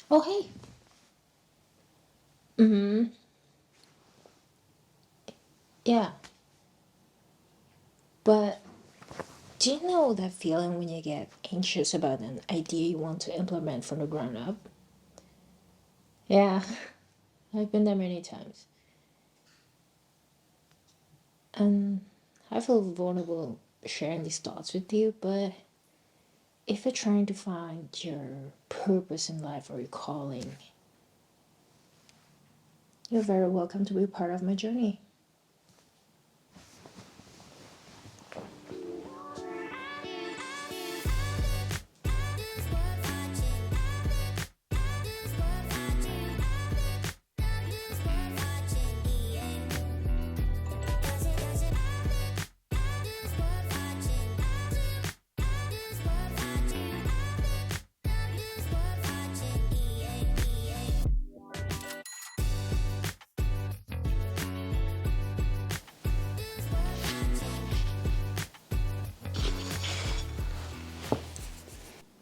Oh, hey. Mm-hmm. Yeah. But do you know that feeling when you get anxious about an idea you want to implement from the ground up? Yeah, I've been there many times. And I feel vulnerable sharing these thoughts with you, but if you're trying to find your purpose in life or your calling, you're very welcome to be part of my journey.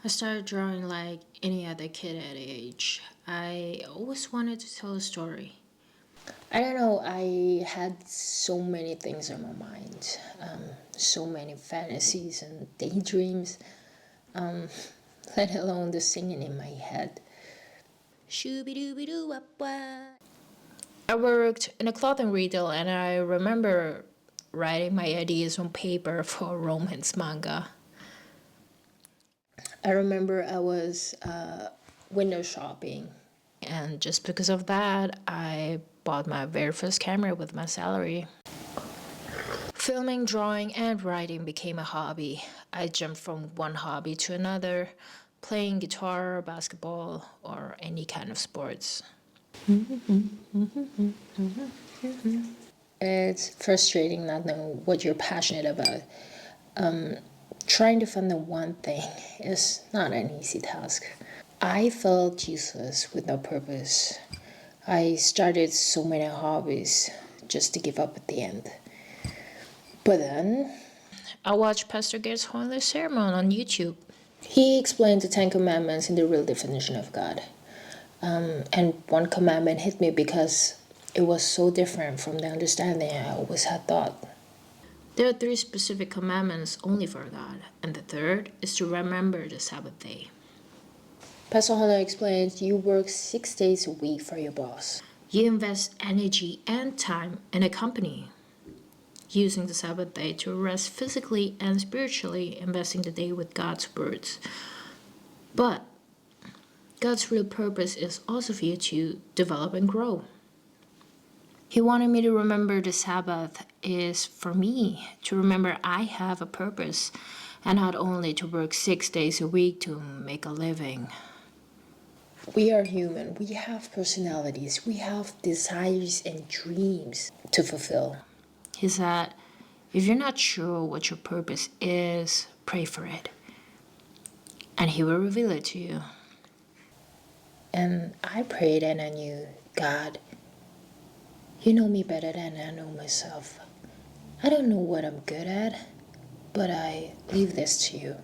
I started drawing like any other kid at age. I always wanted to tell a story. I don't know, I had so many things on my mind, so many fantasies and daydreams, um, let alone the singing in my head. I worked in a clothing retail and I remember writing my ideas on paper for a romance manga. I remember I was window shopping, and just because of that, I bought my very first camera with my salary. Filming, drawing, and writing became a hobby. I jumped from one hobby to another, playing guitar, basketball, or any kind of sports. It's frustrating not knowing what you're passionate about. Trying to find the one thing is not an easy task. I felt useless with no purpose. I started so many hobbies just to give up at the end. But then I watched Pastor Gert's Holy Sermon on YouTube. He explained the Ten Commandments in the real definition of God. And one commandment hit me because it was so different from the understanding I always had thought. There are three specific commandments only for God, and the third is to remember the Sabbath day. Pastor Hunter explains you work 6 days a week for your boss. You invest energy and time in a company, using the Sabbath day to rest physically and spiritually, investing the day with God's words. But God's real purpose is also for you to develop and grow. He wanted me to remember the Sabbath is for me to remember I have a purpose and not only to work 6 days a week to make a living. We are human. We have personalities. We have desires and dreams to fulfill. He said, if you're not sure what your purpose is, pray for it. And He will reveal it to you. And I prayed and I knew, God, you know me better than I know myself. I don't know what I'm good at, but I leave this to you.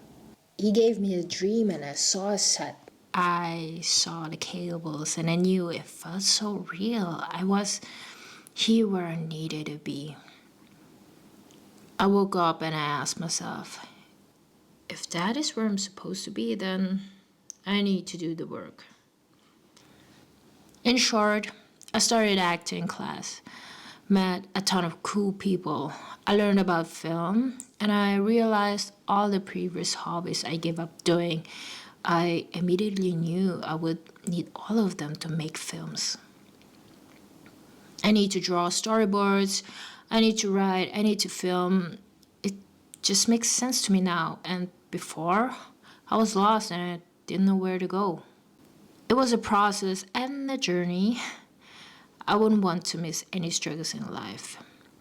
He gave me a dream and I saw a set. I saw the cables and I knew it felt so real. I was here where I needed to be. I woke up and I asked myself, if that is where I'm supposed to be, then I need to do the work. In short, I started acting class, met a ton of cool people. I learned about film and I realized all the previous hobbies I gave up doing. I immediately knew I would need all of them to make films. I need to draw storyboards, I need to write, I need to film. It just makes sense to me now. And before, I was lost and I didn't know where to go. It was a process and a journey. I wouldn't want to miss any struggles in life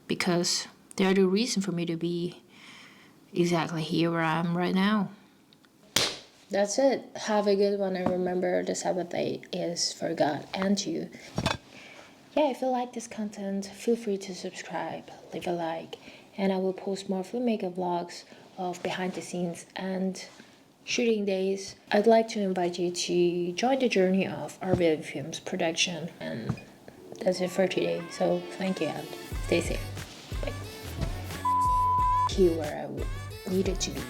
because they are the reason for me to be exactly here where I am right now. That's it. Have a good one and remember the Sabbath day is for God and you. Yeah, if you like this content, feel free to subscribe, leave a like, and I will post more filmmaker vlogs of behind the scenes and shooting days, I'd like to invite you to join the journey of Arvin Films production. And that's it for today. So thank you and stay safe. Bye. Here where I needed to be.